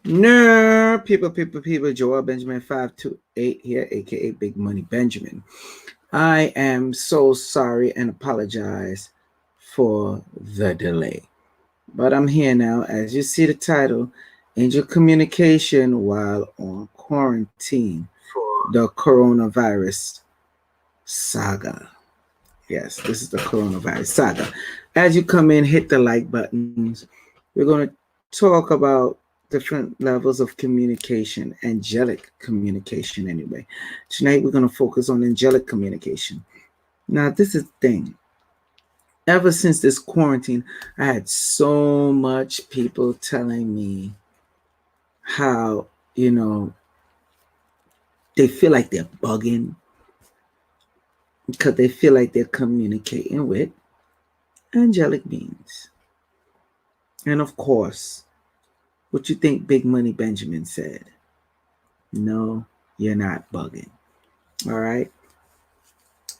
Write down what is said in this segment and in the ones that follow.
No, people, Joel Benjamin 528 here, aka Big Money Benjamin. I am so sorry and apologize for the delay. But I'm here now. As you see the title, Angel Communication While on Quarantine, the Coronavirus Saga. Yes, this is the Coronavirus Saga. As you come in, hit the like buttons. We're going to talk about different levels of communication, angelic communication anyway. Tonight we're going to focus on angelic communication. Now, this is the thing. Ever since this quarantine, I had so much people telling me how, they feel like they're bugging because they feel like they're communicating with angelic beings. And of course, what you think Big Money Benjamin said? No, you're not bugging. All right.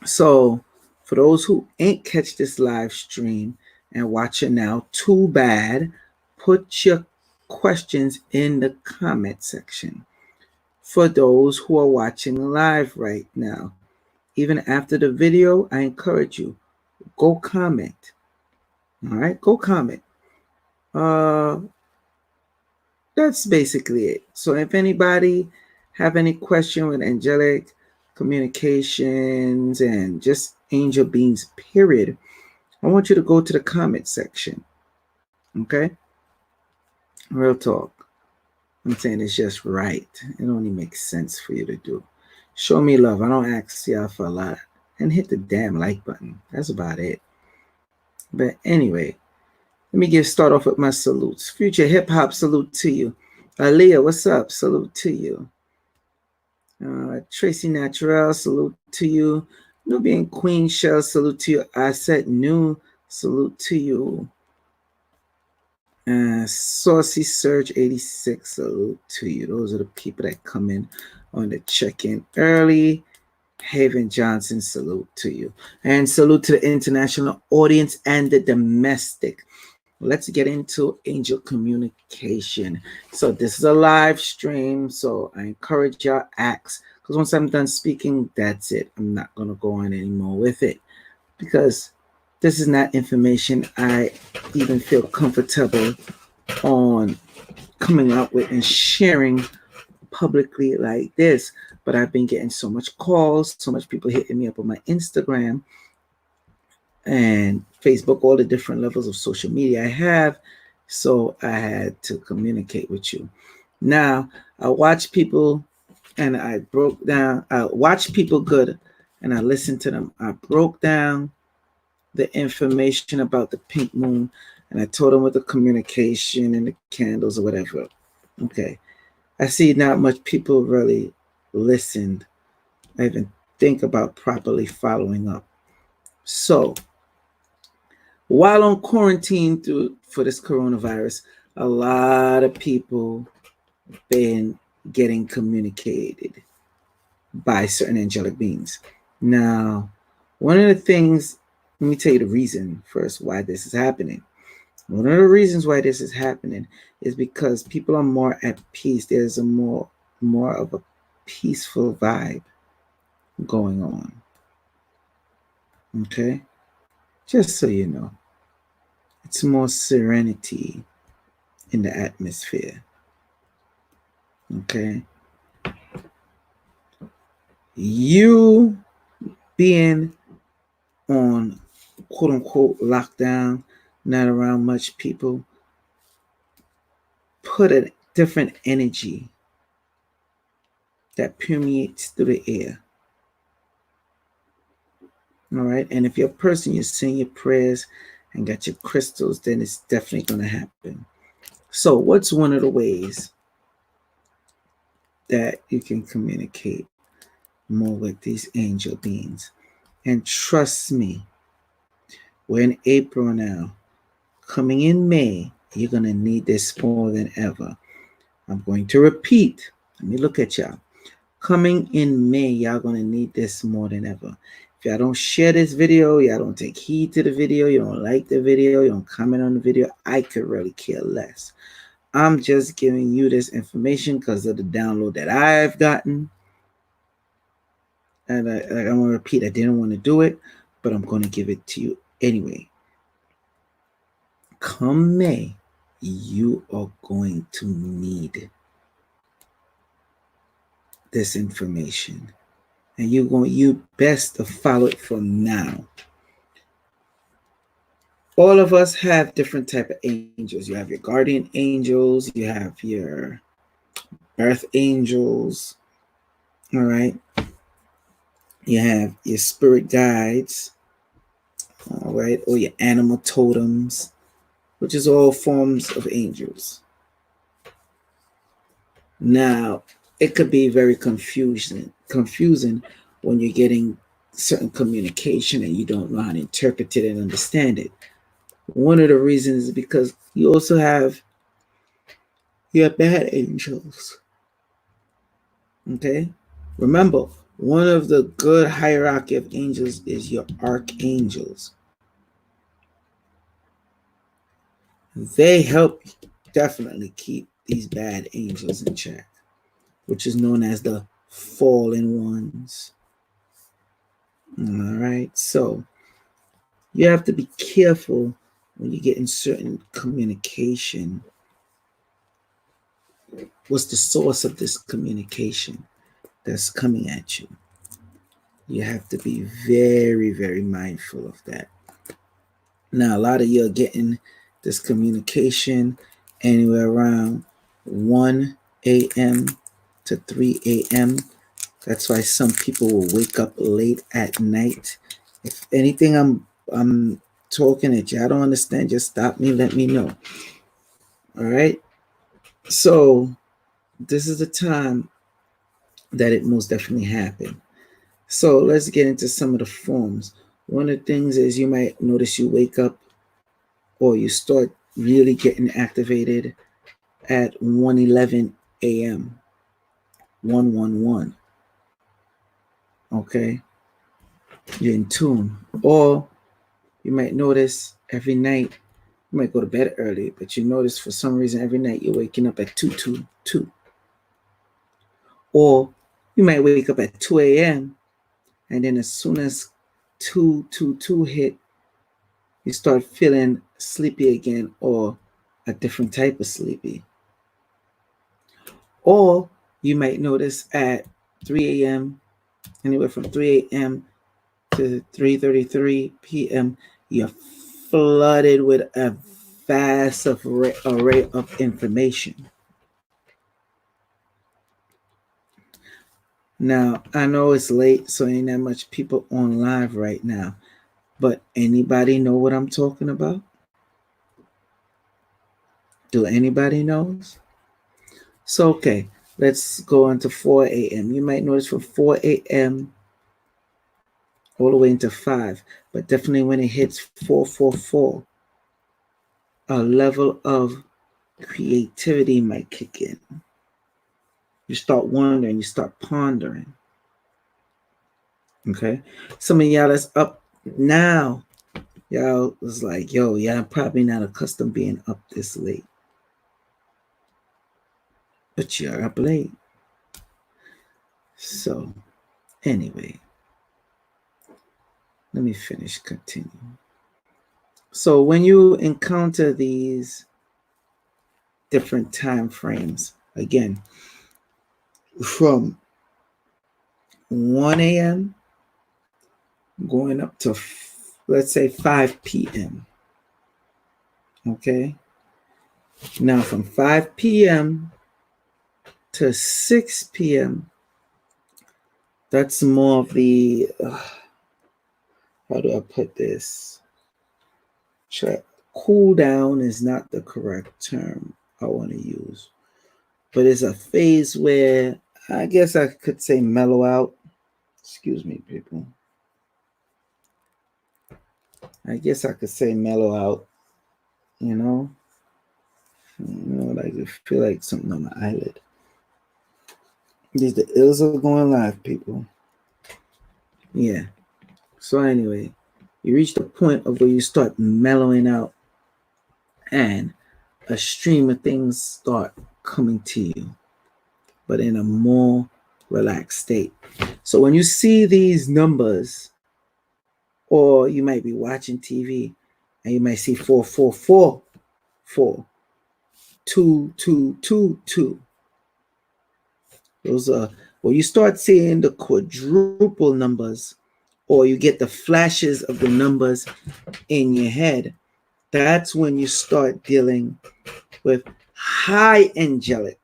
So, for those who ain't catch this live stream and watching now, too bad. Put your questions in the comment section. For those who are watching live right now, even after the video, I encourage you, go comment. All right, go comment. That's basically it. So if anybody have any question with angelic communications and just angel beings, period, I want you to go to the comment section. Okay? Real talk. I'm saying it's just right. It only makes sense for you to do. Show me love. I don't ask y'all for a lot. And hit the damn like button. That's about it. But anyway, let me start off with my salutes. Future hip hop, salute to you. Aaliyah, what's up? Salute to you. Tracy Naturel, salute to you. Nubian Queen Shell, salute to you. I said new, salute to you. Saucy Surge 86, salute to you. Those are the people that come in on the check-in early. Haven Johnson, salute to you. And salute to the international audience and the domestic. Let's get into angel communication. So this is a live stream, so I encourage y'all ask, because once I'm done speaking, that's it. I'm not going to go on anymore with it, because this is not information I even feel comfortable on coming up with and sharing publicly like this. But I've been getting so much calls, so much people hitting me up on my Instagram and Facebook, all the different levels of social media I have. So I had to communicate with you. Now, I watch people and I broke down. I watch people good and I listened to them. I broke down the information about the pink moon and I told them with the communication and the candles or whatever. Okay. I see not much people really listened. I even think about properly following up. So, while on quarantine for this coronavirus, a lot of people been getting communicated by certain angelic beings. Now, one of the things, let me tell you the reason first why this is happening. One of the reasons why this is happening is because people are more at peace. There's a more of a peaceful vibe going on. Okay? Just so you know. It's more serenity in the atmosphere. Okay? You being on quote unquote lockdown, not around much people, put a different energy that permeates through the air. All right? And if you're a person, you're saying your prayers and got your crystals, then it's definitely going to happen. So what's one of the ways that you can communicate more with these angel beings? And trust me, we're in April now. Coming in May, you're going to need this more than ever. I'm going to repeat. Let me look at y'all. Coming in May, y'all going to need this more than ever. If y'all don't share this video, y'all don't take heed to the video, you don't like the video, you don't comment on the video, I could really care less. I'm just giving you this information because of the download that I've gotten. And I'm going to repeat, I didn't want to do it, but I'm going to give it to you anyway. Come May, you are going to need this information. And you best to follow it from now. All of us have different type of angels. You have your guardian angels, you have your birth angels, all right? You have your spirit guides, all right, or your animal totems, which is all forms of angels. Now, it could be very confusing when you're getting certain communication and you don't know how to interpret it and understand it. One of the reasons is because you also have your bad angels. Okay? Remember, one of the good hierarchy of angels is your archangels. They help definitely keep these bad angels in check, which is known as the fallen ones. All right, so you have to be careful when you get in certain communication. What's the source of this communication that's coming at you? You have to be very, very mindful of that. Now, a lot of you are getting this communication anywhere around 1 a.m. to 3 a.m. That's why some people will wake up late at night. If anything I'm talking at you, I don't understand, just stop me, let me know. All right? So this is the time that it most definitely happened. So let's get into some of the forms. One of the things is you might notice you wake up or you start really getting activated at 1:11 a.m. 111. Okay? You're in tune. Or you might notice every night, you might go to bed early, but you notice for some reason every night you're waking up at 222. Or you might wake up at 2 a.m. and then as soon as 222 hit, you start feeling sleepy again or a different type of sleepy. Or you might notice at 3 a.m., anywhere from 3 a.m. to 3:33 p.m., you're flooded with a vast array of information. Now, I know it's late, so ain't that much people on live right now, but anybody know what I'm talking about? Do anybody knows? So, okay, let's go on to 4 a.m. You might notice from 4 a.m. all the way into 5, but definitely when it hits 444, a level of creativity might kick in. You start wondering, you start pondering. Okay? Some of y'all that's up now, y'all was like, yo, yeah, I'm probably not accustomed being up this late. But you're up late. So, anyway, let me continue. So, when you encounter these different time frames, again, from 1 a.m. going up to, let's say, 5 p.m. Okay? Now, from 5 p.m. to 6 p.m., that's more of the, how do I put this? Cool down is not the correct term I want to use, but it's a phase where I guess I could say mellow out. Excuse me, people. I guess I could say mellow out, you know? Like I feel like something on my eyelid. The ills are going live, people. Yeah. So anyway, you reach the point of where you start mellowing out, and a stream of things start coming to you, but in a more relaxed state. So when you see these numbers, or you might be watching TV and you might see 4444, 2222. Those are when you start seeing the quadruple numbers, or you get the flashes of the numbers in your head. That's when you start dealing with high angelic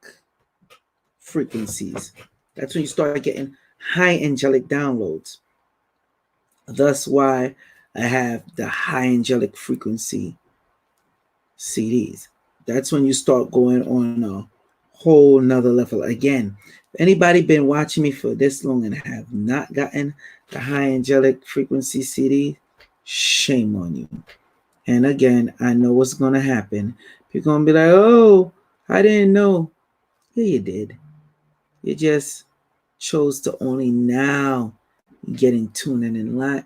frequencies. That's when you start getting high angelic downloads. Thus why I have the high angelic frequency CDs. That's when you start going on a whole nother level. Again, if anybody been watching me for this long and have not gotten the high angelic frequency CD, shame on you. And again, I know what's going to happen. You're going to be like, oh, I didn't know. Yeah, you did. You just chose to only now get in tune and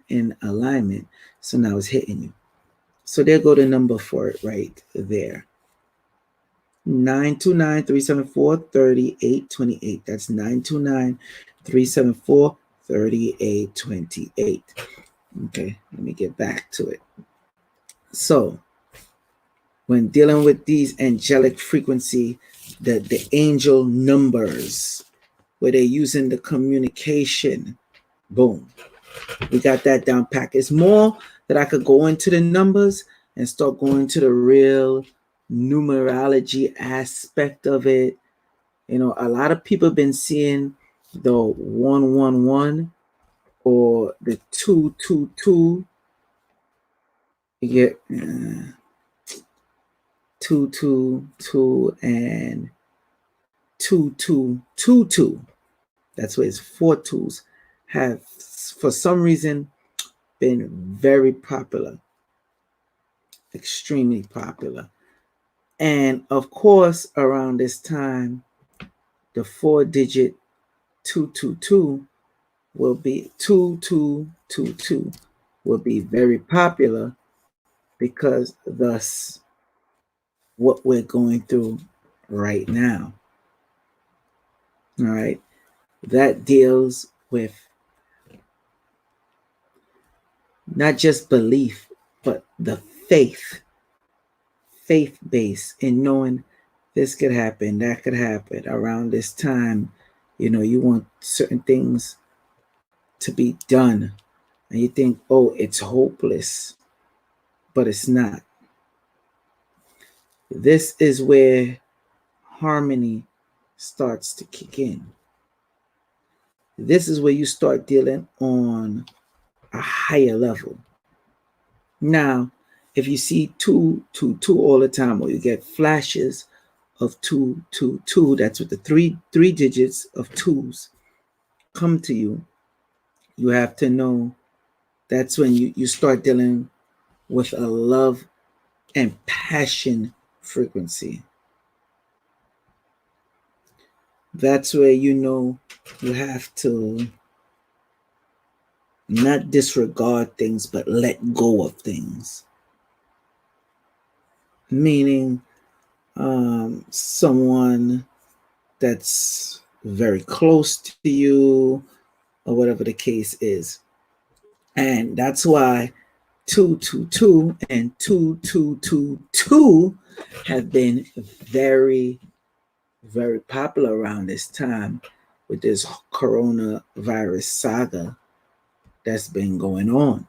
in alignment. So now it's hitting you. So there go the number for it right there. 929-374-3828. That's 929-374-3828. Okay, let me get back to it. So when dealing with these angelic frequency, the angel numbers, where they're using the communication, boom, we got that down pack. It's more that I could go into the numbers and start going to the real numerology aspect of it. You know, a lot of people have been seeing the 111 or the 222. You get 222 and 2222. That's where it's 4 twos have, for some reason, been very popular, extremely popular. And of course, around this time, the 4-digit 222 will be 2222 will be very popular, because thus what we're going through right now. All right, that deals with not just belief, but the faith base in knowing this could happen, that could happen around this time. You know, you want certain things to be done, and you think, oh, it's hopeless, but it's not. This is where harmony starts to kick in. This is where you start dealing on a higher level. Now, if you see 222 all the time, or you get flashes of 222, that's with the three digits of twos come to you, you have to know that's when you start dealing with a love and passion frequency. That's where you know you have to not disregard things, but let go of things. Meaning, someone that's very close to you, or whatever the case is. And that's why 222 and 2222 have been very, very popular around this time, with this coronavirus saga that's been going on,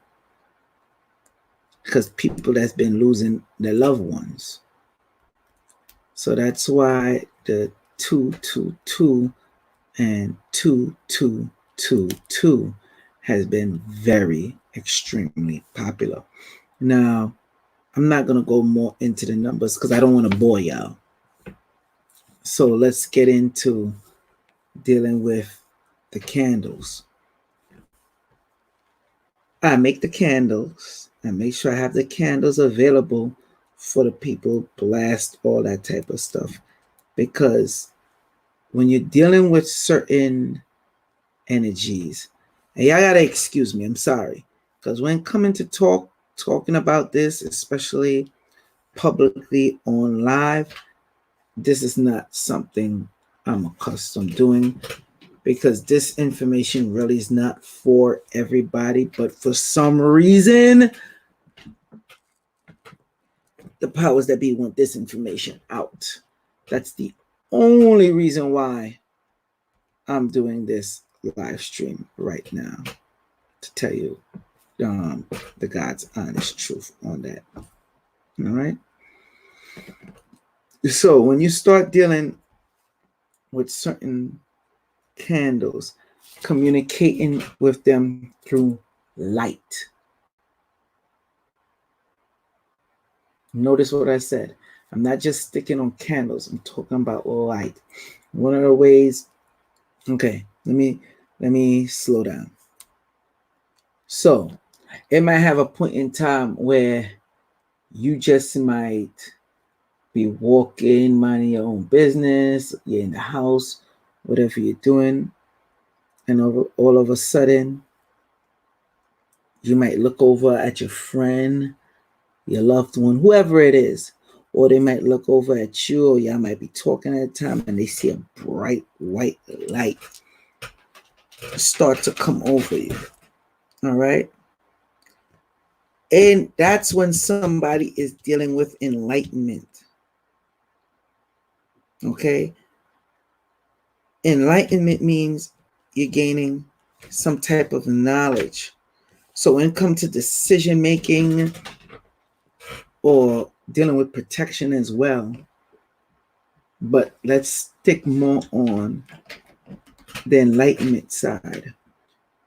because people that's been losing their loved ones. So that's why the 222 and 2222 has been very extremely popular. Now, I'm not going to go more into the numbers because I don't want to bore y'all. So let's get into dealing with the candles. I make the candles. I make sure I have the candles available for the people, blast, all that type of stuff. Because when you're dealing with certain energies, and y'all gotta excuse me, I'm sorry. Because when coming to talking about this, especially publicly on live, this is not something I'm accustomed doing, because this information really is not for everybody. But for some reason, the powers that be want this information out. That's the only reason why I'm doing this live stream right now, to tell you the God's honest truth on that. All right. So when you start dealing with certain candles, communicating with them through light. Notice what I said. I'm not just sticking on candles. I'm talking about light. One of the ways. Okay, let me slow down. So it might have a point in time where you just might be walking, minding your own business, you're in the house, whatever you're doing, and all of a sudden, you might look over at your friend, your loved one, whoever it is, or they might look over at you, or y'all might be talking at the time, and they see a bright white light start to come over you. All right. And that's when somebody is dealing with enlightenment. Okay. Enlightenment means you're gaining some type of knowledge. So when it comes to decision making or dealing with protection as well, but let's stick more on the enlightenment side.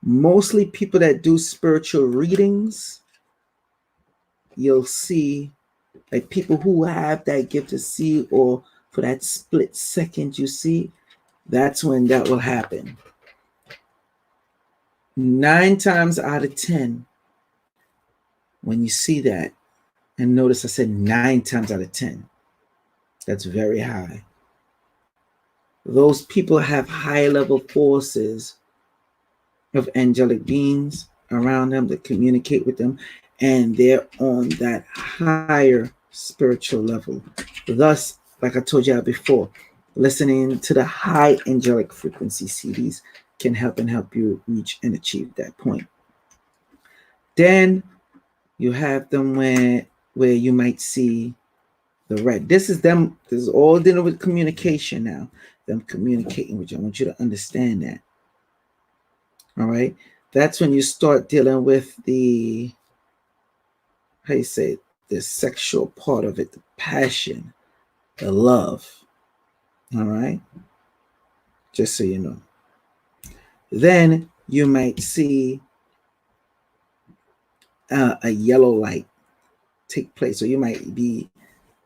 Mostly people that do spiritual readings, you'll see like people who have that gift to see, or for that split second you see, that's when that will happen. 9 times out of 10, when you see that, and notice I said 9 times out of 10, that's very high. Those people have high level forces of angelic beings around them that communicate with them, and they're on that higher spiritual level. Thus, like I told you before, listening to the high angelic frequency CDs can help you reach and achieve that point. Then you have them where you might see the red. This is all dealing with communication now. Them communicating with you. I want you to understand that. All right. That's when you start dealing with the, how you say, the sexual part of it, the passion, the love. All right. Just so you know. Then you might see a yellow light take place. So you might be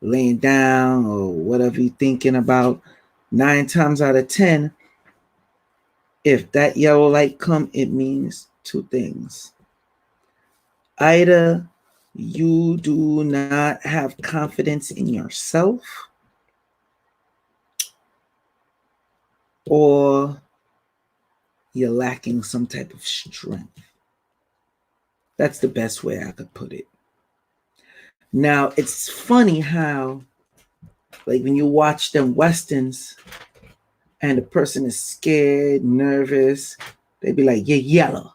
laying down or whatever you're thinking about. 9 times out of 10, if that yellow light come, it means 2 things. Either you do not have confidence in yourself, or you're lacking some type of strength. That's the best way I could put it. Now, it's funny how, like when you watch them Westerns and the person is scared, nervous, they be like, you're yellow.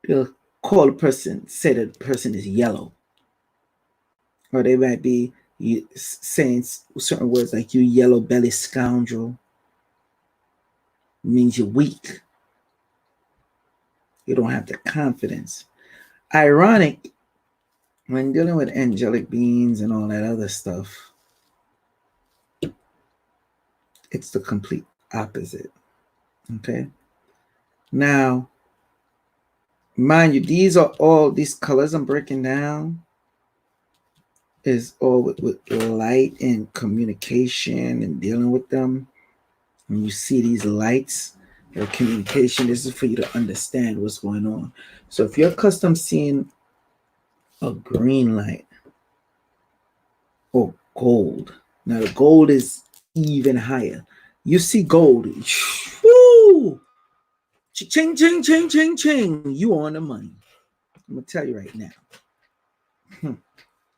They'll call the person, say that the person is yellow. Or they might be saying certain words like, you yellow belly scoundrel. It means you're weak. You don't have the confidence. Ironic, when dealing with angelic beings and all that other stuff, it's the complete opposite. Okay. Now, mind you, these colors I'm breaking down is all with light and communication and dealing with them. When you see these lights or communication, this is for you to understand what's going on. So if you're accustomed seeing a green light or gold, now the gold is even higher. You see gold, woo, ching, ching, ching, ching, ching, you on the money. I'm gonna tell you right now.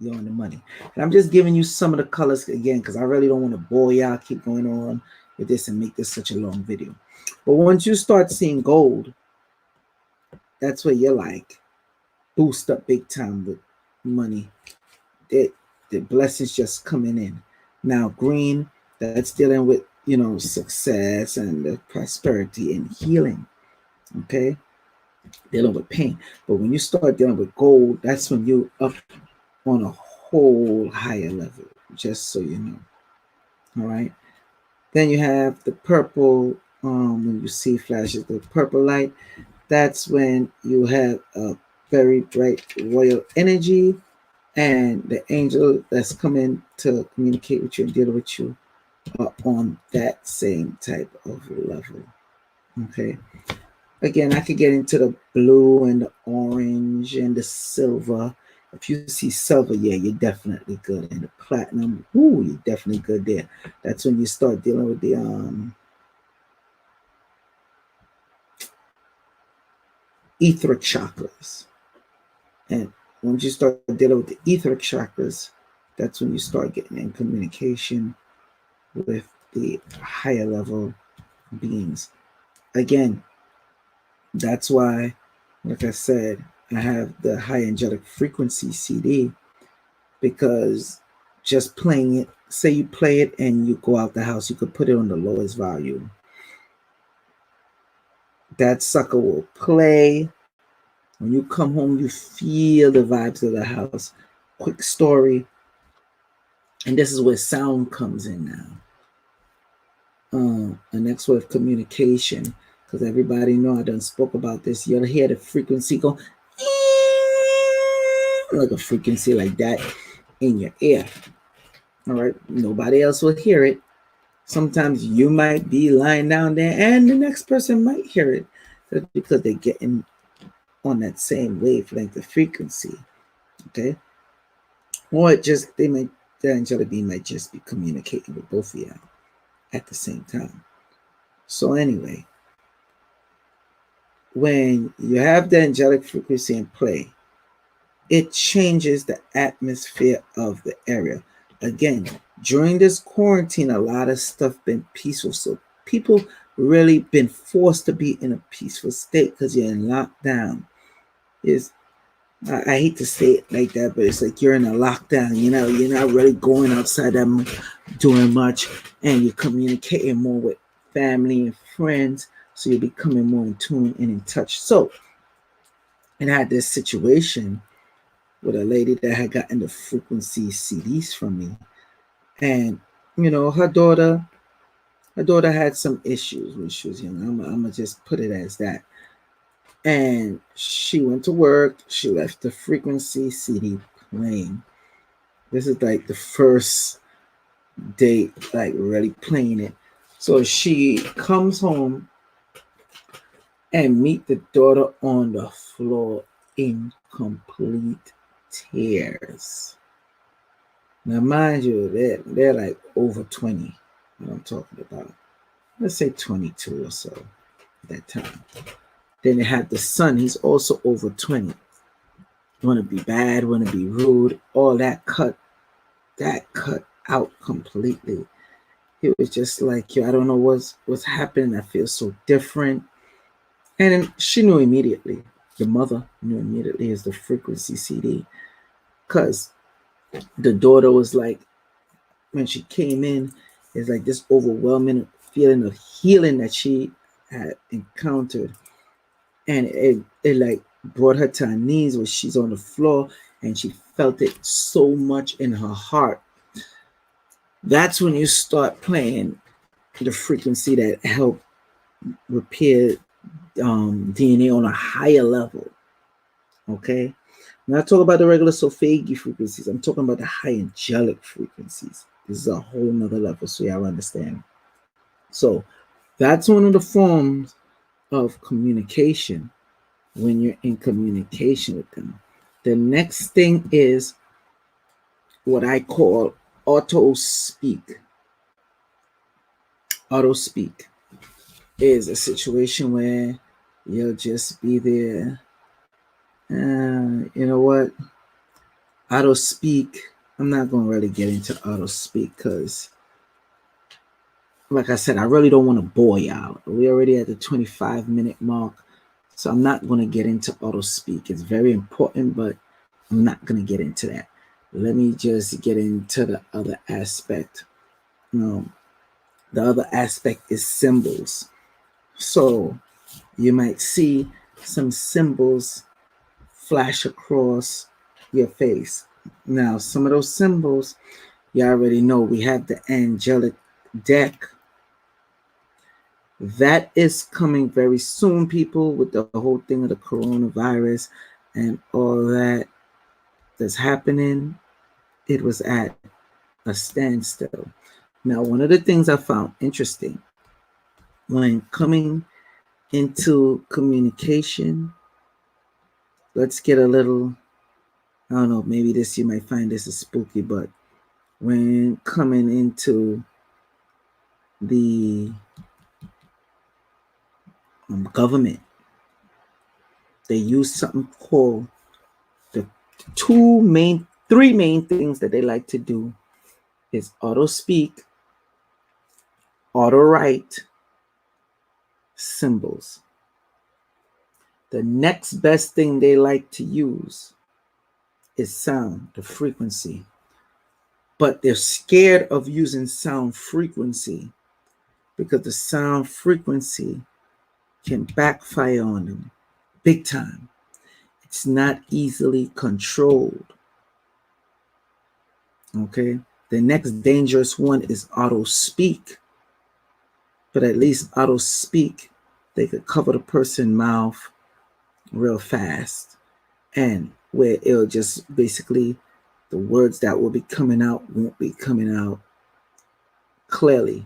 you're on the money. And I'm just giving you some of the colors again because I really don't want to bore y'all, keep going on with this and make this such a long video. But once you start seeing gold, that's where you're like boost up big time with money. The blessings just coming in. Now green, that's dealing with, you know, success and the prosperity and healing. Okay, dealing with pain. But when you start dealing with gold, that's when you up on a whole higher level, just so you know. All right. Then you have the purple. When you see flashes, the purple light, that's when you have a very bright royal energy, and the angel that's coming to communicate with you and deal with you are on that same type of level. Okay. Again, I could get into the blue and the orange and the silver. If you see silver, yeah, you're definitely good. And the platinum, ooh, you're definitely good there. That's when you start dealing with the etheric chakras. And once you start dealing with the etheric chakras, that's when you start getting in communication with the higher level beings. Again, that's why, like I said, I have the high angelic frequency CD, because just playing it, say you play it and you go out the house, you could put it on the lowest volume. That sucker will play. When you come home, you feel the vibes of the house. Quick story, and this is where sound comes in now. The next word of communication, because everybody know I done spoke about this. You'll hear the frequency go like a frequency like that in your ear. All right, nobody else will hear it. Sometimes you might be lying down there and the next person might hear it, because they're getting on that same wavelength of frequency. Okay, or it just the angelic being might just be communicating with both of you at the same time. So anyway, when you have the angelic frequency in play, it changes the atmosphere of the area. Again, during this quarantine, a lot of stuff been peaceful. So people really been forced to be in a peaceful state because you're in lockdown. I hate to say it like that, but it's like you're in a lockdown. You know, you're not really going outside doing much, and you're communicating more with family and friends. So you're becoming more in tune and in touch. So, and I had this situation with a lady that had gotten the frequency CDs from me, and you know, her daughter had some issues when she was young. I'm gonna just put it as that. And she went to work. She left the frequency CD playing. This is like the first date, like really playing it. So she comes home and meet the daughter on the floor in complete tears. Now, mind you, they're like over 20. What I'm talking about. Let's say 22 or so at that time. Then they have the son. He's also over 20. Want to be bad, want to be rude, all that cut out completely. It was just like, yo, I don't know what's happening. I feel so different. And then she knew immediately. The mother knew immediately as the frequency CD. Because the daughter was like, when she came in, it's like this overwhelming feeling of healing that she had encountered. And it like brought her to her knees where she's on the floor, and she felt it so much in her heart. That's when you start playing the frequency that help repair DNA on a higher level. Okay, I'm not talking about the regular Solfeigi frequencies. I'm talking about the high angelic frequencies. This is a whole nother level, so y'all understand. So that's one of the forms of communication when you're in communication with them. The next thing is what I call auto speak. Auto speak is a situation where you'll just be there. You know what? Auto speak. I'm not going to really get into auto speak because, like I said, I really don't want to bore y'all. We're already at the 25-minute mark, so I'm not going to get into auto speak. It's very important, but I'm not going to get into that. Let me just get into the other aspect. The other aspect is symbols. So you might see some symbols flash across your face. Now, some of those symbols, you already know. We have the angelic deck. That is coming very soon, people, with the whole thing of the coronavirus and all that that's happening. It was at a standstill. Now, one of the things I found interesting when coming into communication, let's get a little, I don't know, maybe this, you might find this is spooky, but when coming into the government, they use something called the three main things that they like to do is auto speak, auto write, symbols. The next best thing they like to use is sound, the frequency. But they're scared of using sound frequency because the sound frequency can backfire on them big time. It's not easily controlled. Okay. The next dangerous one is auto speak. But at least auto speak, they could cover the person's mouth real fast. And where it'll just basically, the words that will be coming out won't be coming out clearly.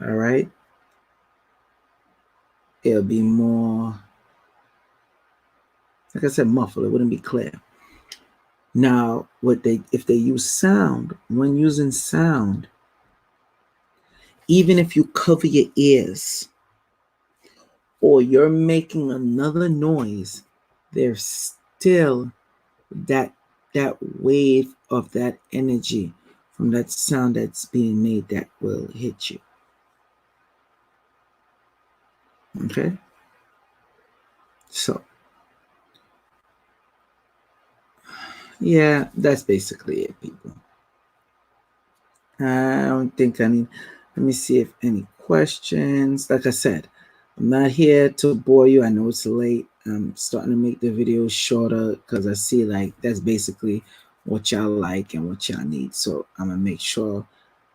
All right. It'll be more, like I said, muffled. It wouldn't be clear. Now, if they use sound, when using sound, even if you cover your ears or you're making another noise, there's still that wave of that energy from that sound that's being made that will hit you. Okay? So, yeah, that's basically it, people. I don't think I need, let me see if any questions. Like I said, I'm not here to bore you. I know it's late. I'm starting to make the videos shorter because I see like that's basically what y'all like and what y'all need. So I'm going to make sure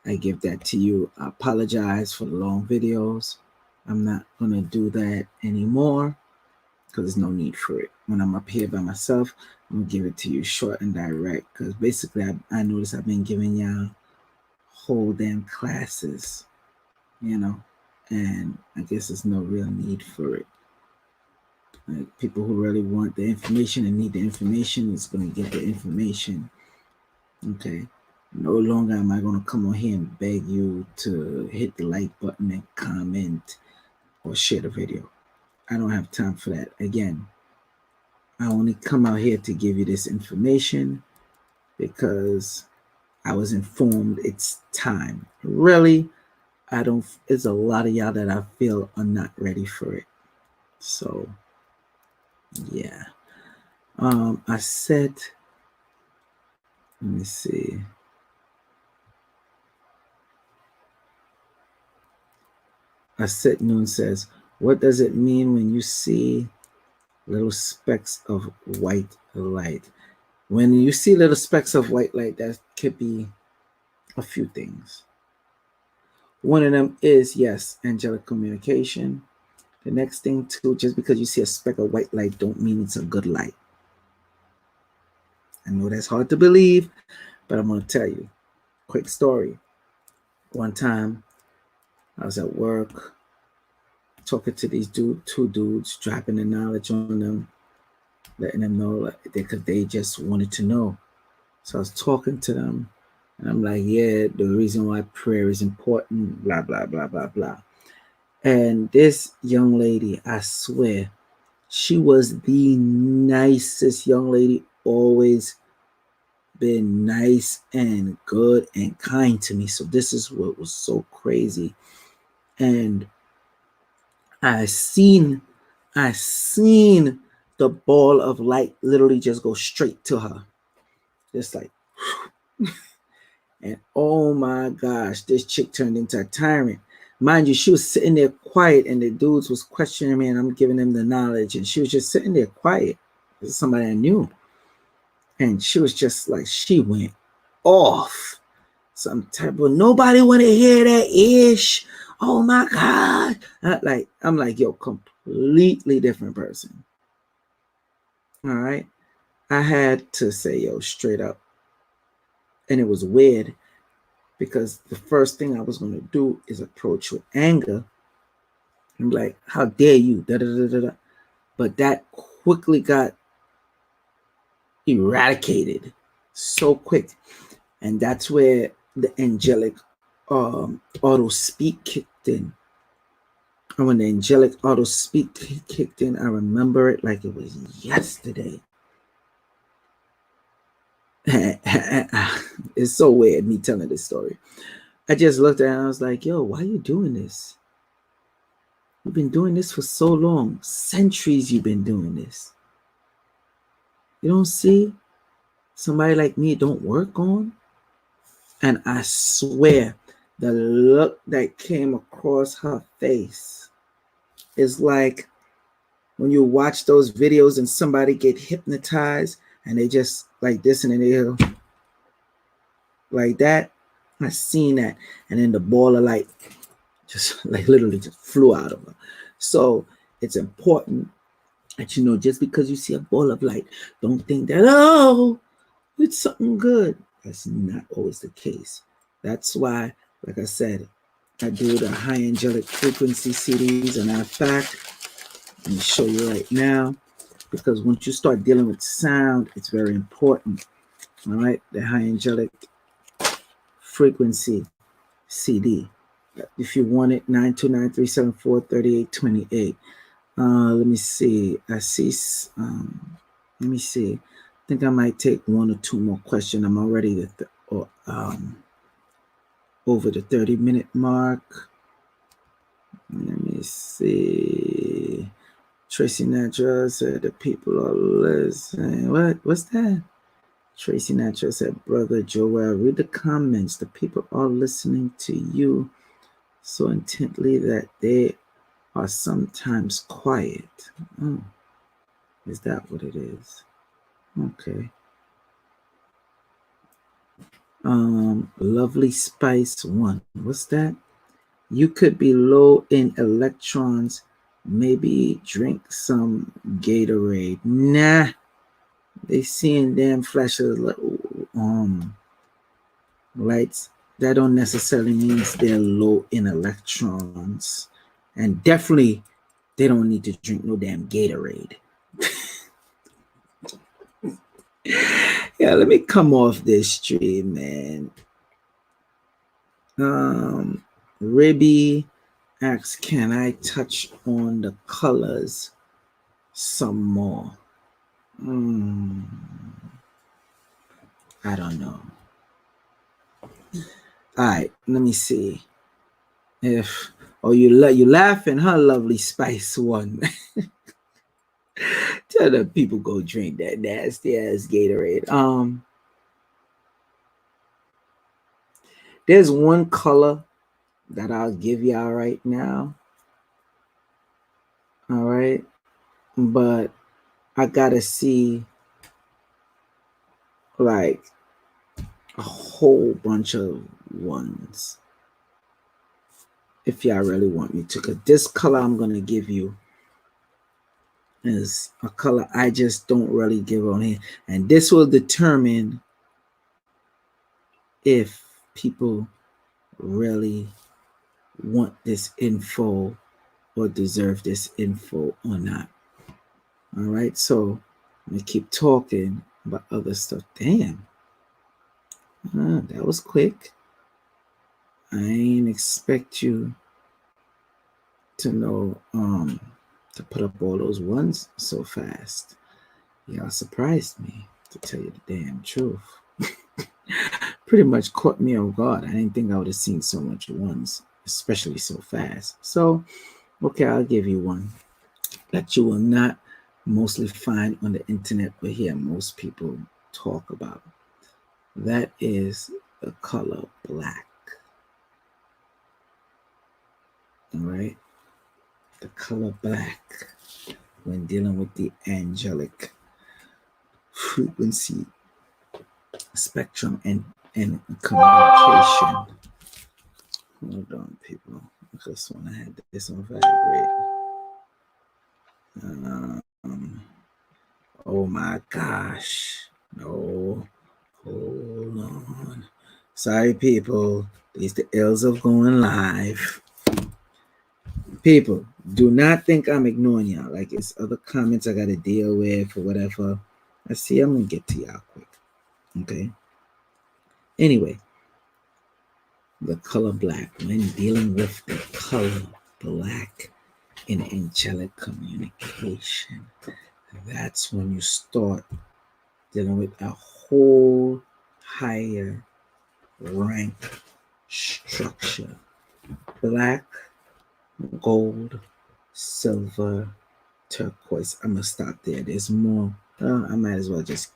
I give that to you. I apologize for the long videos. I'm not going to do that anymore because there's no need for it. When I'm up here by myself, I'm going to give it to you short and direct because basically I noticed I've been giving y'all whole damn classes, and I guess there's no real need for it. Like people who really want the information and need the information is going to get the information. Okay. No longer am I going to come on here and beg you to hit the like button and comment or share the video. I don't have time for that. Again, I only come out here to give you this information because I was informed it's time. Really, there's a lot of y'all that I feel are not ready for it. So, yeah. I said, let me see. Aset Noon says, what does it mean when you see little specks of white light? When you see little specks of white light, that could be a few things. One of them is, yes, angelic communication. The next thing too, just because you see a speck of white light don't mean it's a good light. I know that's hard to believe, but I'm going to tell you. Quick story. One time, I was at work talking to these two dudes, dropping the knowledge on them, letting them know because they just wanted to know. So I was talking to them, and I'm like, yeah, the reason why prayer is important, blah, blah, blah, blah, blah. And this young lady, I swear, she was the nicest young lady, always been nice and good and kind to me. So this is what was so crazy. And I seen the ball of light literally just go straight to her. Just like, and oh my gosh, this chick turned into a tyrant. Mind you, she was sitting there quiet, and the dudes was questioning me, and I'm giving them the knowledge, and she was just sitting there quiet. This is somebody I knew. And she was just like, she went off. Some type of, nobody want to hear that ish. Oh my God. I'm like, yo, completely different person. All right. I had to say, yo, straight up. And it was weird because the first thing I was going to do is approach with anger. I'm like, how dare you? Da, da, da, da, da. But that quickly got eradicated so quick. And that's where the angelic auto speak kicked in. And when the angelic auto speak kicked in, I remember it like it was yesterday. It's so weird me telling this story. I just looked at her and I was like, yo, why are you doing this? You've been doing this for so long. Centuries you've been doing this. You don't see somebody like me don't work on? And I swear, the look that came across her face is like when you watch those videos and somebody get hypnotized and they just like this and then they go like that. I seen that. And then the ball of light just like literally just flew out of her. So it's important that, you know, just because you see a ball of light, don't think that, oh, it's something good. That's not always the case. That's why, like I said, I do the high angelic frequency CDs. And in fact, let me show you right now, because once you start dealing with sound, it's very important. All right, the high angelic frequency CD. If you want it, 929-374-3828. Let me see. Let me see. I think I might take one or two more questions. I'm already over the 30-minute mark. Let me see. Tracy Natural said the people are listening. What's that? Tracy Natural said, Brother Joel, read the comments. The people are listening to you so intently that they are sometimes quiet. Oh, is that what it is? Okay. Lovely Spice 1. What's that? You could be low in electrons. Maybe drink some Gatorade. Nah. They seeing damn flashes lights. That don't necessarily mean they're low in electrons. And definitely they don't need to drink no damn Gatorade. Yeah, let me come off this stream, man. Ribby asks, can I touch on the colors some more? I don't know. All right, let me see. You laughing, huh, Lovely Spice 1? Tell the people go drink that nasty ass Gatorade. There's one color that I'll give y'all right now. All right, but I gotta see like a whole bunch of ones if y'all really want me to, because this color I'm gonna give you is a color I just don't really give on here, and this will determine if people really want this info or deserve this info or not. All right, so I'm gonna keep talking about other stuff. Damn, that was quick. I ain't expect you to know to put up all those ones so fast. Y'all surprised me, to tell you the damn truth. pretty much caught me off guard. I didn't think I would have seen so much ones, especially so fast. So, okay, I'll give you one that you will not mostly find on the internet or hear most people talk about. That is the color black. All right, the color black when dealing with the angelic frequency spectrum and communication. Hold on, people. I just want to have this on vibrate. Um, oh my gosh. No. Hold on. Sorry, people. These the ills of going live. People, do not think I'm ignoring y'all. Like it's other comments I gotta deal with or whatever. I see I'm gonna get to y'all quick. Okay. Anyway, the color black. When dealing with the color black in angelic communication, that's when you start dealing with a whole higher rank structure. Black, gold, silver, turquoise. I'm gonna stop there. There's more. I might as well just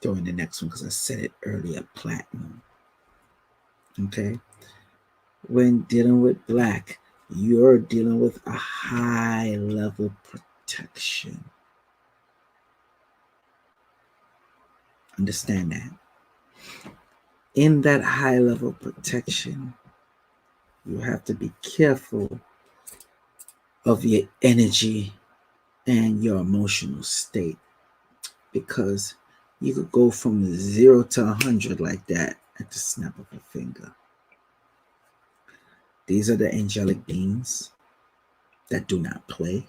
go in the next one because I said it earlier. Platinum. Okay. When dealing with black, you're dealing with a high level protection. Understand that. In that high level protection, you have to be careful of your energy and your emotional state because you could go from 0 to 100 like that at the snap of a finger. These are the angelic beings that do not play.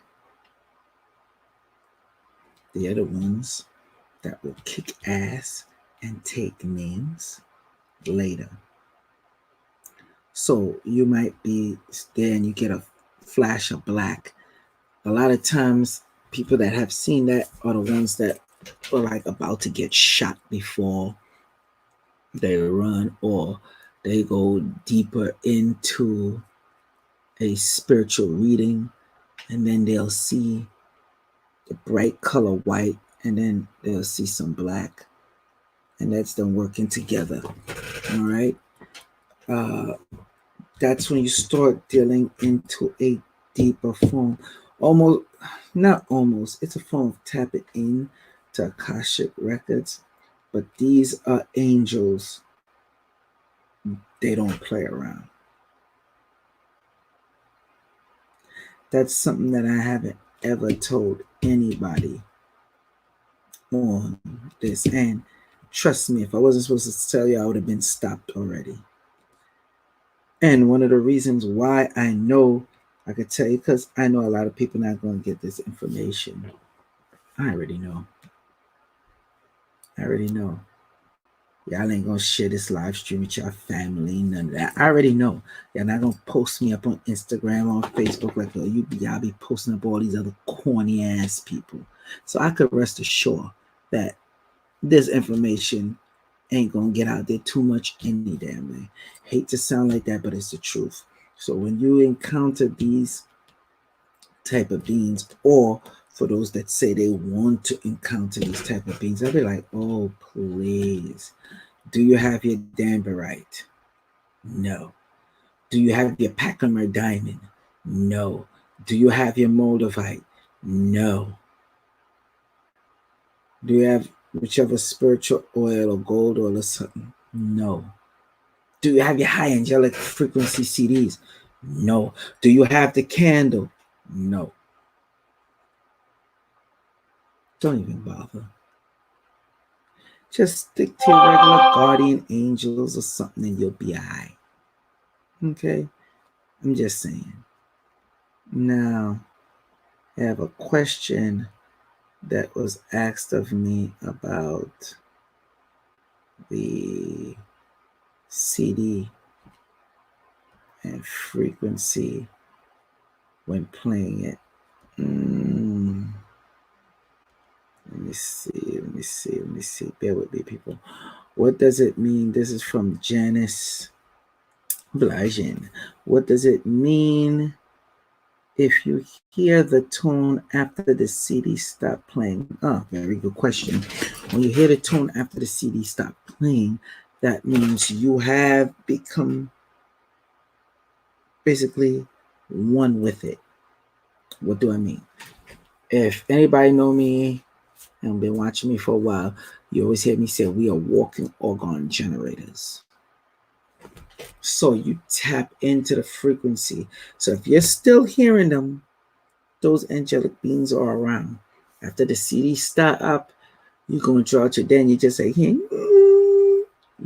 They are the ones that will kick ass and take names later. So you might be there and you get a flash of black. A lot of times, people that have seen that are the ones that are like about to get shot before they run or they go deeper into a spiritual reading, and then they'll see the bright color white, and then they'll see some black, and that's them working together. All right. That's when you start dealing into a deeper form. Almost, not almost, it's a form of tapping in to Akashic records, but these are angels. They don't play around. That's something that I haven't ever told anybody on this. And trust me, if I wasn't supposed to tell you, I would have been stopped already. And one of the reasons why I know I could tell you, because I know a lot of people not going to get this information. I already know. I already know. Y'all ain't gonna share this live stream with your family, none of that. I already know. Y'all not gonna post me up on Instagram, on Facebook, like y'all be posting up all these other corny ass people. So I could rest assured that this information ain't gonna get out there too much any damn way. Hate to sound like that, but it's the truth. So when you encounter these type of beings, or for those that say they want to encounter these type of beings, I'll be like, oh please. Do you have your Danberite? No. Do you have your Pachymer diamond? No. Do you have your Moldavite? No. Do you have whichever spiritual oil or gold oil or something? No. Do you have your high angelic frequency CDs? No. Do you have the candle? No. Don't even bother. Just stick to your regular guardian angels or something and you'll be all right. Okay? I'm just saying. Now, I have a question that was asked of me about the CD and frequency when playing it. Let me see. Bear with me, people. What does it mean? This is from Janice Blajan. What does it mean if you hear the tone after the CD stop playing? Oh, very good question. When you hear the tone after the CD stop playing, that means you have become basically one with it. What do I mean? If anybody know me and been watching me for a while, you always hear me say we are walking organ generators. So you tap into the frequency. So if you're still hearing them, those angelic beings are around. After the CD start up, you're gonna draw to then you just say, hey,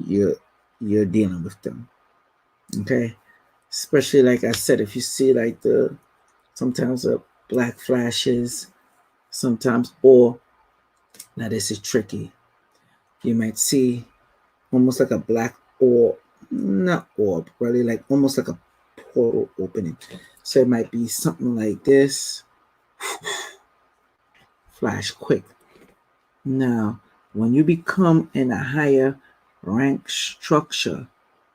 you're dealing with them. Okay. Especially like I said, if you see like the sometimes the black flashes, sometimes, or now this is tricky. You might see almost like a black orb, not orb, really like almost like a portal opening. So it might be something like this, flash quick. Now, when you become in a higher rank structure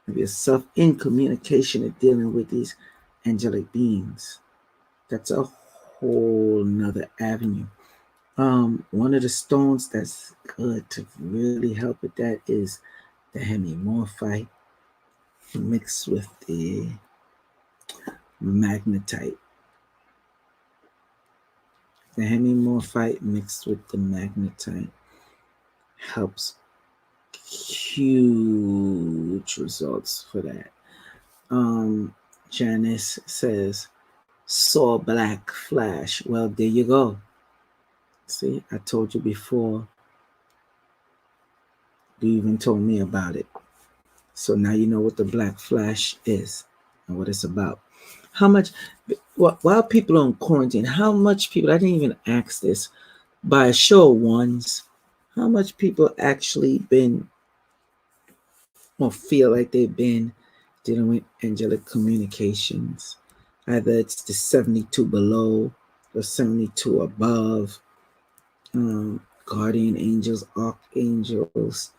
of yourself in communication and dealing with these angelic beings, that's a whole nother avenue. One of the stones that's good to really help with that is the hemimorphite mixed with the magnetite. The hemimorphite mixed with the magnetite helps huge results for that. Janice says, saw black flash. Well, there you go. See, I told you before. You even told me about it. So now you know what the black flash is and what it's about. How much, while people are on quarantine, how much people, I didn't even ask this, by a show of ones, how much people actually been or feel like they've been dealing with angelic communications? Either it's the 72 below or 72 above, guardian angels, archangels,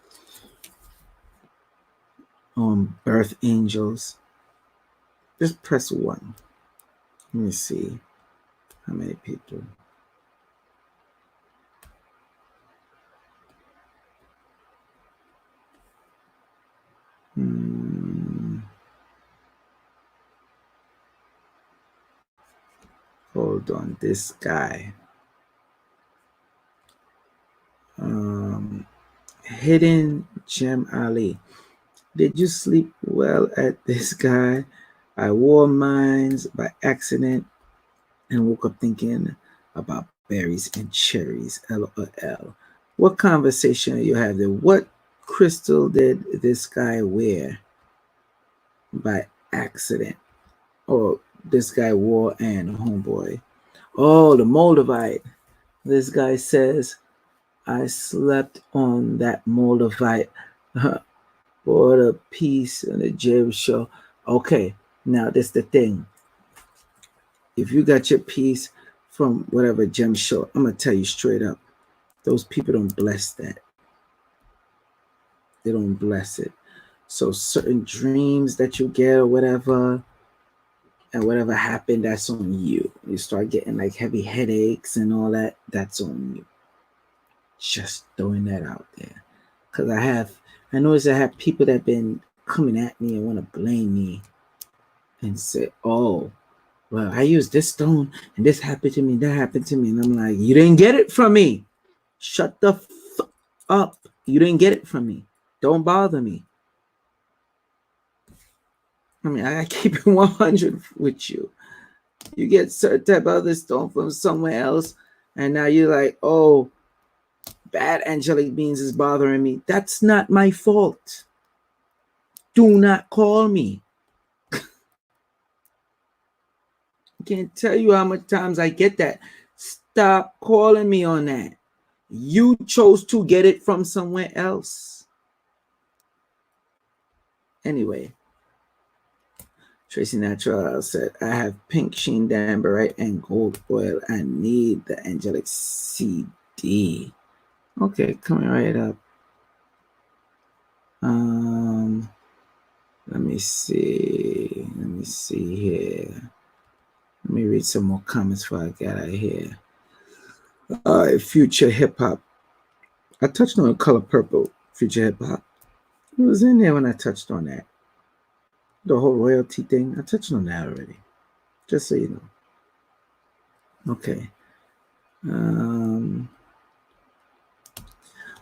birth angels. Just press 1. Let me see how many people. Hold on, this guy. Hidden Gem Ali. Did you sleep well at this guy? I wore mines by accident and woke up thinking about berries and cherries. LOL. What conversation are you having? What crystal did this guy wear by accident? Or this guy wore and homeboy. Oh, the Moldavite. This guy says, I slept on that Moldavite. What a piece and a gem show. Okay, now that's the thing. If you got your piece from whatever gem show, I'm gonna tell you straight up, those people don't bless that. They don't bless it. So certain dreams that you get or whatever, and whatever happened, that's on you. You start getting like heavy headaches and all that, that's on you. Just throwing that out there. Because I noticed I have people that been coming at me and want to blame me and say, oh, well, I used this stone and this happened to me, that happened to me. And I'm like, you didn't get it from me. Shut the fuck up. You didn't get it from me. Don't bother me. I mean, I keep it 100 with you. You get certain type of other stone from somewhere else, and now you're like, oh, bad angelic beings is bothering me. That's not my fault. Do not call me. I can't tell you how much times I get that. Stop calling me on that. You chose to get it from somewhere else. Anyway, Tracy Natural said, I have pink sheen damberite and gold oil. I need the angelic CD. Okay, coming right up. Let me see. Let me see here. Let me read some more comments before I get out of here. Future hip hop. I touched on Color Purple, Future hip hop. It was in there when I touched on that. The whole royalty thing. I touched on that already. Just so you know. Okay.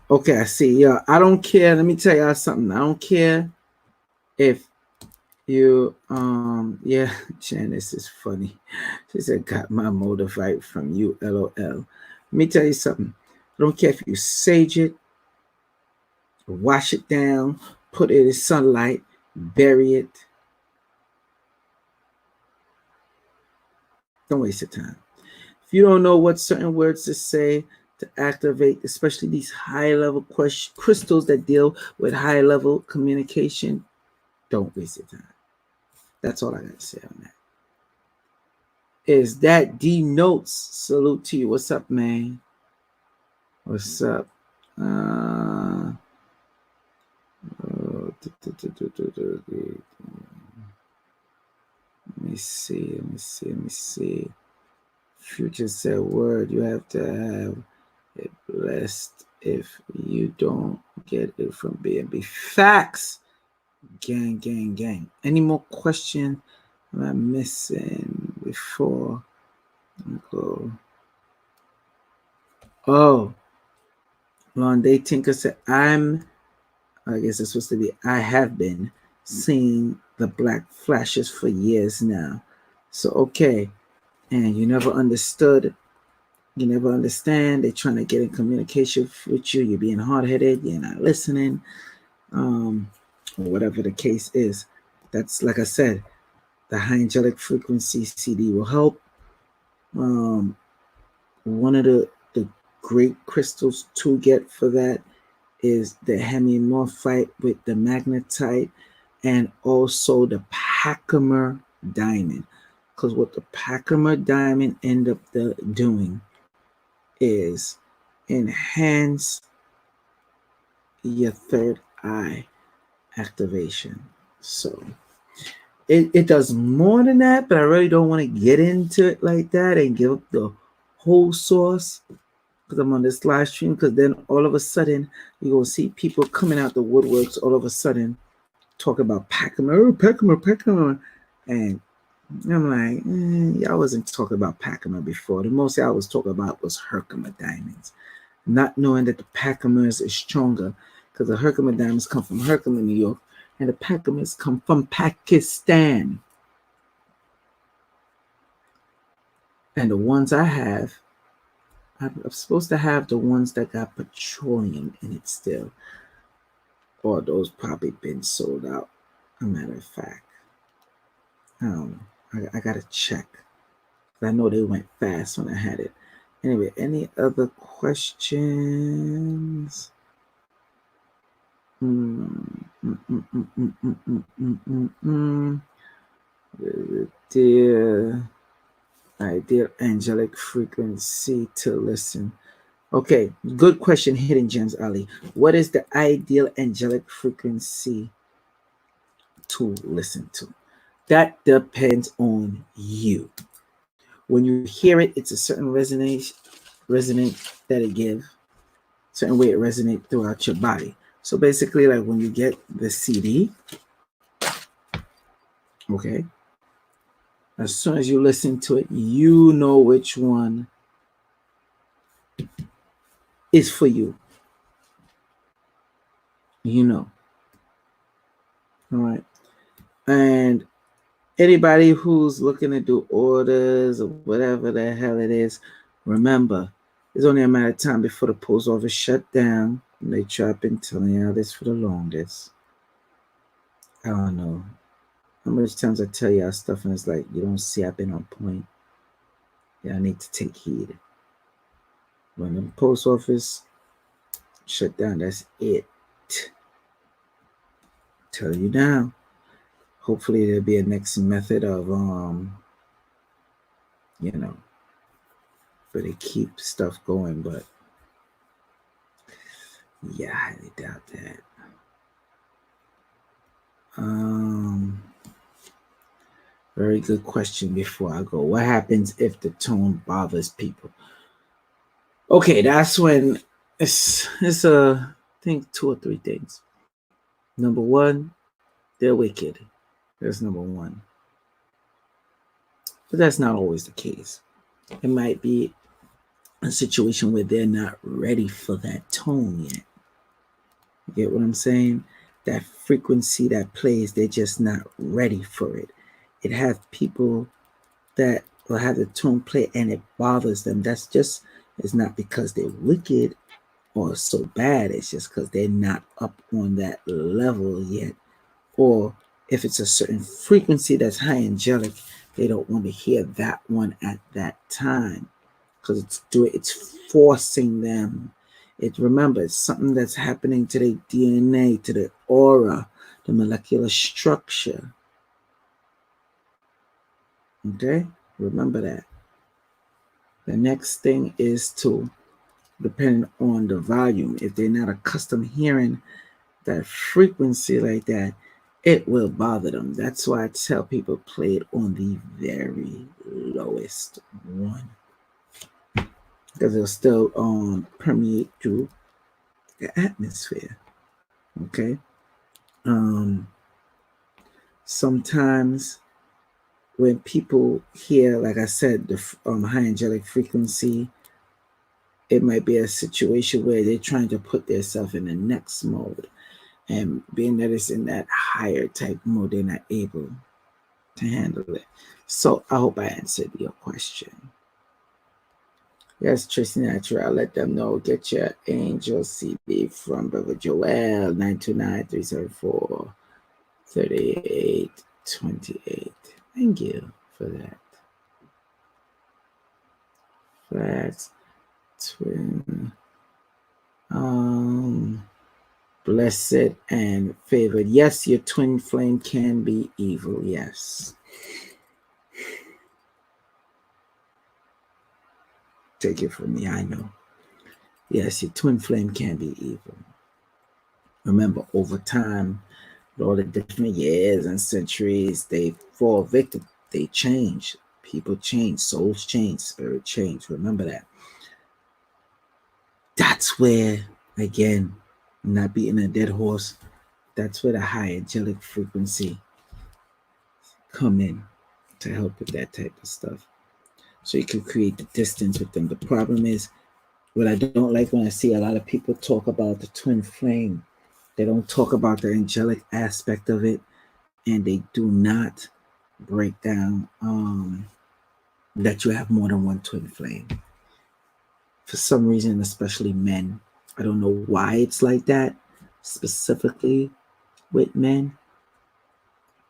Okay, I see. Yeah, I don't care. Let me tell y'all something. I don't care if you yeah, Janice is funny. She said got my motivate from you, LOL. Let me tell you something. I don't care if you sage it, wash it down, put it in sunlight, bury it. Don't waste your time. If you don't know what certain words to say to activate, especially these high level crystals that deal with high level communication, don't waste your time. That's all I got to say on that. Is that denotes salute to you. What's up, man? What's up? Let me see. Let me see. Future said word. You have to have it blessed if you don't get it from BNB. Facts. Gang. Any more question am I missing before I go? Oh, Londe Tinker said, I guess it's supposed to be, I have been seeing the black flashes for years now. So, okay. And you never understood. You never understand. They're trying to get in communication with you. You're being hard headed. You're not listening. Or whatever the case is. That's, like I said, the high angelic frequency CD will help. One of the great crystals to get for that is the hemimorphite with the magnetite and also the Pachymer diamond. Because what the Pachymer diamond end up doing is enhance your third eye activation. So it does more than that, but I really don't want to get into it like that and give up the whole source because I'm on this live stream, because then all of a sudden you're going to see people coming out the woodworks all of a sudden talk about Pachymer. And I'm like, y'all wasn't talking about Pachymer before. The most y'all was talking about was Herkimer diamonds. Not knowing that the Pachymers is stronger because the Herkimer diamonds come from Herkimer, New York, and the Pachymers come from Pakistan. And the ones I have, I'm supposed to have the ones that got petroleum in it still. Or those probably been sold out. A matter of fact. I don't know. I gotta check. I know they went fast when I had it. Anyway, any other questions? Dear ideal angelic frequency to listen. Okay, good question, Hidden Gems, Ali. What is the ideal angelic frequency to listen to? That depends on you. When you hear it, it's a certain resonance that it gives, certain way it resonates throughout your body. So basically, like when you get the CD, okay, as soon as you listen to it, you know which one is for you. You know. All right. And anybody who's looking to do orders or whatever the hell it is, remember, it's only a matter of time before the post office shut down. And they try been telling y'all this for the longest. I don't know how much times I tell y'all stuff and it's like, you don't see I've been on point. Y'all need to take heed. When the post office shut down, that's it. Tell you now. Hopefully there'll be a next method of where they keep stuff going, but yeah, I highly doubt that. Very good question before I go. What happens if the tone bothers people? Okay, that's when it's I think 2 or 3 things. Number one, they're wicked. That's number one. But that's not always the case. It might be a situation where they're not ready for that tone yet. You get what I'm saying? That frequency that plays, they're just not ready for it. It has people that will have the tone play and it bothers them. It's not because they're wicked or so bad. It's just because they're not up on that level yet. Or if it's a certain frequency that's high angelic, they don't want to hear that one at that time because it's forcing them. Remember, it's something that's happening to the DNA, to the aura, the molecular structure. Okay, remember that. The next thing is to depend on the volume. If they're not accustomed hearing that frequency like that, it will bother them. That's why I tell people play it on the very lowest one, because it'll still permeate through the atmosphere. Okay. Sometimes when people hear, like I said, the high angelic frequency, it might be a situation where they're trying to put themselves in the next mode. And being that it's in that higher type mode, they're not able to handle it. So I hope I answered your question. Yes, Tracy Natural, let them know. Get your Angel CD from Brother Joel, 929-374-3828. Thank you for that. Flat twin. Blessed and favored. Yes, your twin flame can be evil. Yes. Take it from me, I know. Yes, your twin flame can be evil. Remember, over time, all the different years and centuries, they fall victim. They change. People change. Souls change. Spirit change. Remember that. That's where, again, not beating a dead horse, that's where the high angelic frequency come in to help with that type of stuff. So you can create the distance with them. The problem is, what I don't like when I see a lot of people talk about the twin flame, they don't talk about the angelic aspect of it, and they do not break down that you have more than one twin flame. For some reason, especially men, I don't know why it's like that, specifically with men,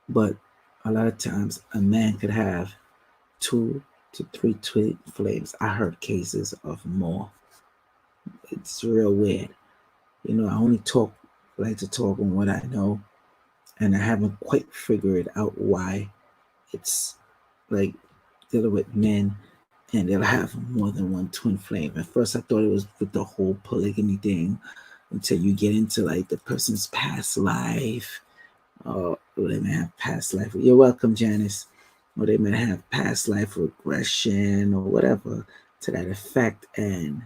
but a lot of times a man could have 2 to 3 twin flames. I heard cases of more. It's real weird. I only like to talk on what I know, and I haven't quite figured out why it's like dealing with men and they'll have more than one twin flame. At first, I thought it was with the whole polygamy thing until you get into like the person's past life. Or they may have past life. You're welcome, Janice. Or they may have past life regression or whatever to that effect, and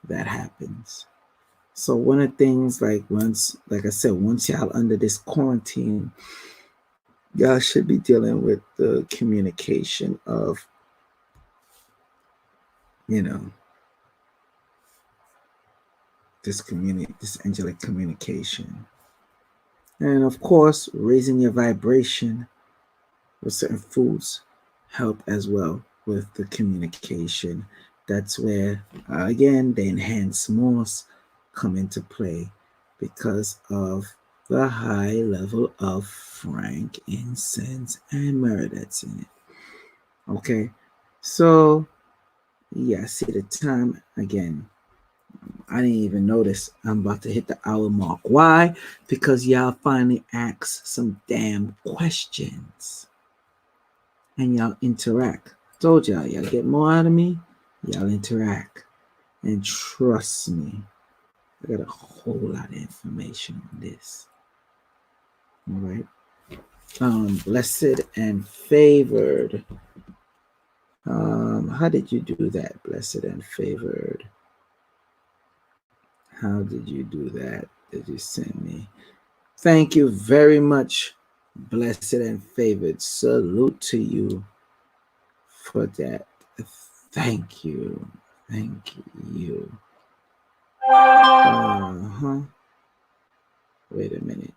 that happens. So one of the things, like I said, once y'all under this quarantine, y'all should be dealing with the communication of, this angelic communication. And of course, raising your vibration with certain foods help as well with the communication. That's where, again, the enhanced moss come into play because of the high level of frankincense and myrrh that's in it. Okay, so yeah, see the time again. I didn't even notice I'm about to hit the hour mark. Why? Because y'all finally asked some damn questions and y'all interact. Told y'all get more out of me. Y'all interact. And trust me, I got a whole lot of information on this. All right. Blessed and favored. How did you do that? Blessed and favored. How did you do that? Did you send me? Thank you very much, blessed and favored. Salute to you for that. Thank you. Thank you. Wait a minute.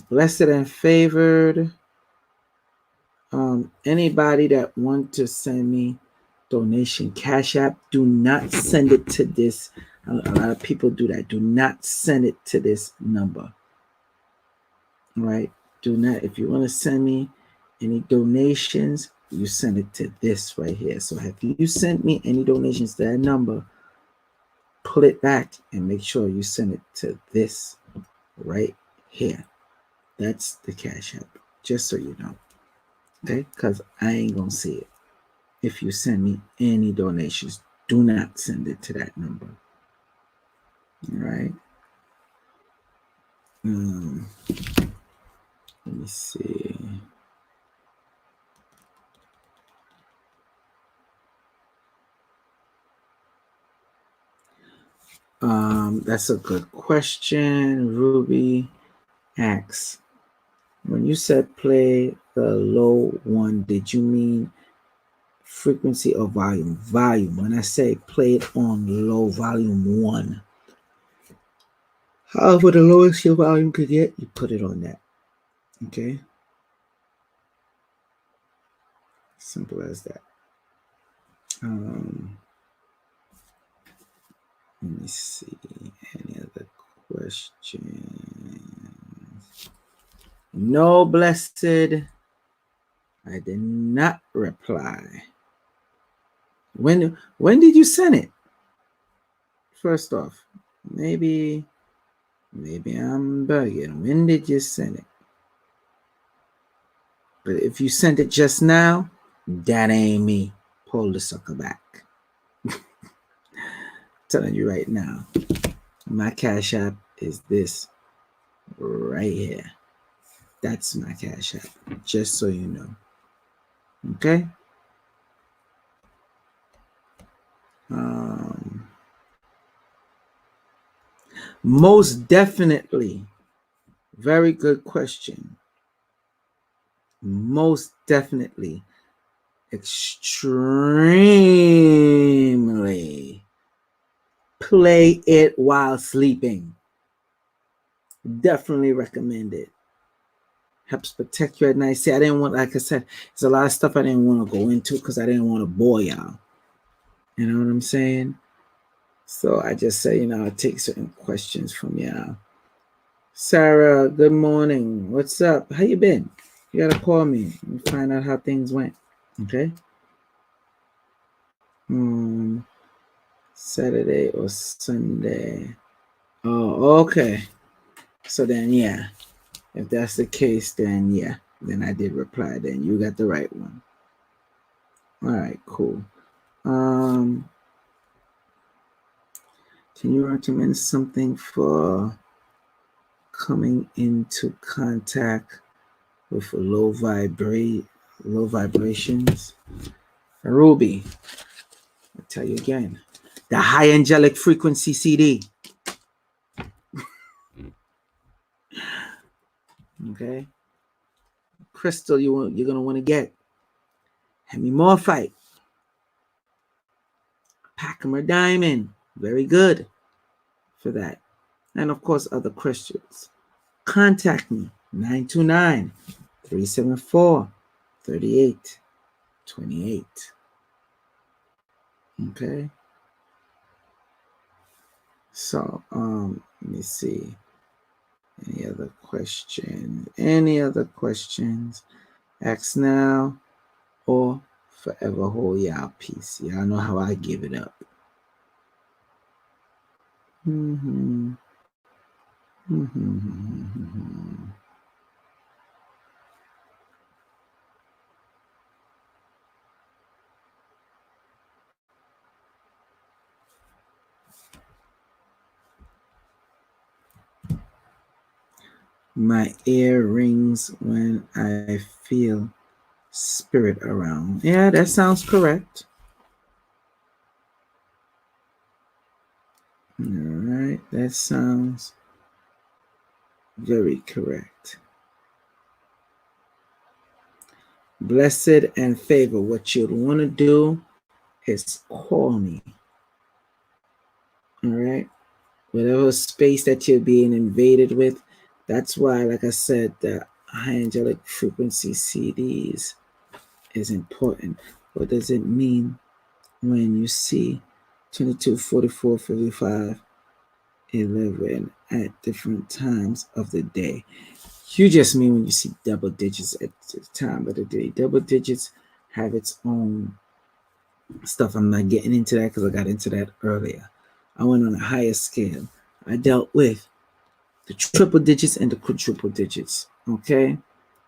Blessed and favored. Anybody that want to send me donation Cash App, do not send it to this. A lot of people do that. Do not send it to this number. Right? Do not. If you want to send me any donations, you send it to this right here. So if you send me any donations to that number, pull it back and make sure you send it to this right here. That's the Cash App. Just so you know. Okay? Because I ain't going to see it. If you send me any donations, do not send it to that number. All right. Let me see. That's a good question. Ruby asks, when you said play the low one, did you mean frequency or volume? Volume. When I say play it on low volume 1, however the lowest your volume could get, you put it on that. Okay? Simple as that. Let me see. Any other questions? No, blessed. I did not reply. When did you send it? First off, maybe I'm bugging. When did you send it? But if you sent it just now, that ain't me. Pull the sucker back. Telling you right now, my Cash App is this right here. That's my Cash App, just so you know. Okay? Most definitely. Very good question. Most definitely. Extremely. Play it while sleeping. Definitely recommend it. Helps protect you at night. See, I didn't want, like I said, there's a lot of stuff I didn't want to go into because I didn't want to bore y'all. You know what I'm saying? So I just say, I'll take certain questions from y'all. Sarah, good morning. What's up? How you been? You gotta call me and find out how things went. Okay? Saturday or Sunday. Oh, okay. So then, yeah. If that's the case, then yeah. Then I did reply. Then you got the right one. All right, cool. Can you recommend something for coming into contact with low vibrations? Ruby, I'll tell you again. The high angelic frequency CD. Okay. Crystal, you're gonna want to get. Hemimorphite. Pachymer diamond. Very good for that. And of course, other crystals. Contact me. 929-374-3828. Okay. So, let me see. Any other questions? Ask now or forever hold y'all peace. Y'all know how I give it up. My ear rings when I feel spirit around. Yeah, that sounds correct. All right, that sounds very correct. Blessed and favor. What you'd want to do is call me. All right. Whatever space that you're being invaded with, that's why, like I said, the high angelic frequency CDs is important. What does it mean when you see 22, 44, 55, 11 at different times of the day? You just mean when you see double digits at the time of the day. Double digits have its own stuff. I'm not getting into that because I got into that earlier. I went on a higher scale. I dealt with the triple digits and the quadruple digits. Okay.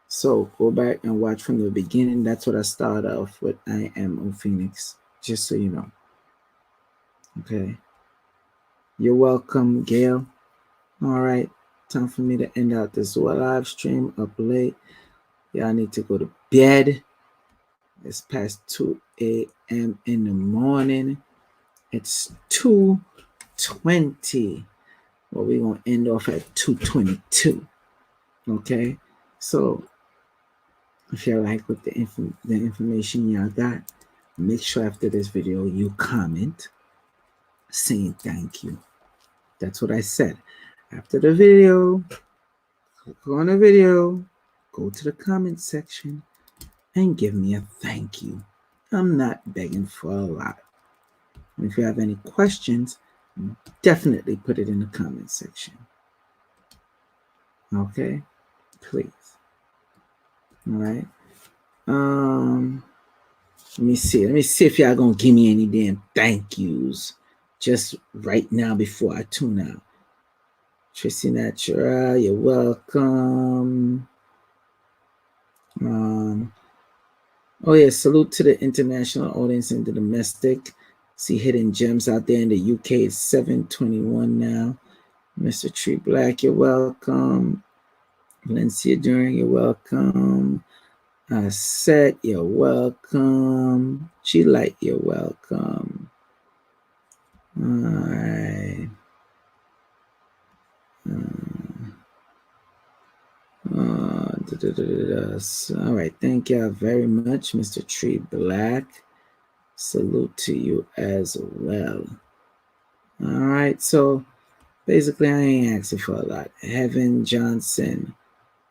So go back and watch from the beginning. That's what I started off with. I am on Phoenix, just so you know. Okay. You're welcome, Gail. All right. Time for me to end out this live stream up late. Y'all need to go to bed. It's past 2 a.m. in the morning. It's 2:20. Well, we're going to end off at 2:22. Okay. So if you like what the information y'all got, make sure after this video you comment saying thank you. That's what I said. After the video, click on the video, go to the comment section, and give me a thank you. I'm not begging for a lot. And if you have any questions, definitely put it in the comment section. Okay? Please. All right. Let me see. Let me see if y'all gonna give me any damn thank yous just right now before I tune out. Tracy Natural, you're welcome. Oh yeah, salute to the international audience and the domestic. See hidden gems out there in the UK. It's 7:21 now. Mr. Tree Black, you're welcome. Valencia During, you're welcome. Set, you're welcome. G-Light, you're welcome. All right. All right. Thank you very much, Mr. Tree Black. Salute to you as well. All right. So basically, I ain't asking for a lot. Heaven Johnson,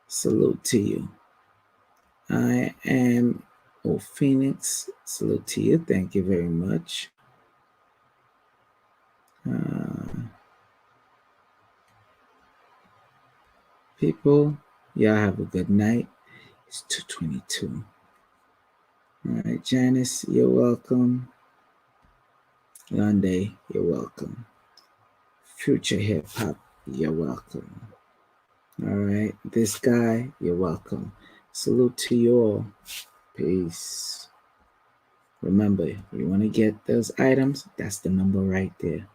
salute to you. I am Phoenix. Salute to you. Thank you very much. People, y'all have a good night. It's 2:22. All right, Janice, you're welcome. Lunday, you're welcome. Future Hip Hop, you're welcome. All right, this guy, you're welcome. Salute to you all. Peace. Remember, you want to get those items, that's the number right there.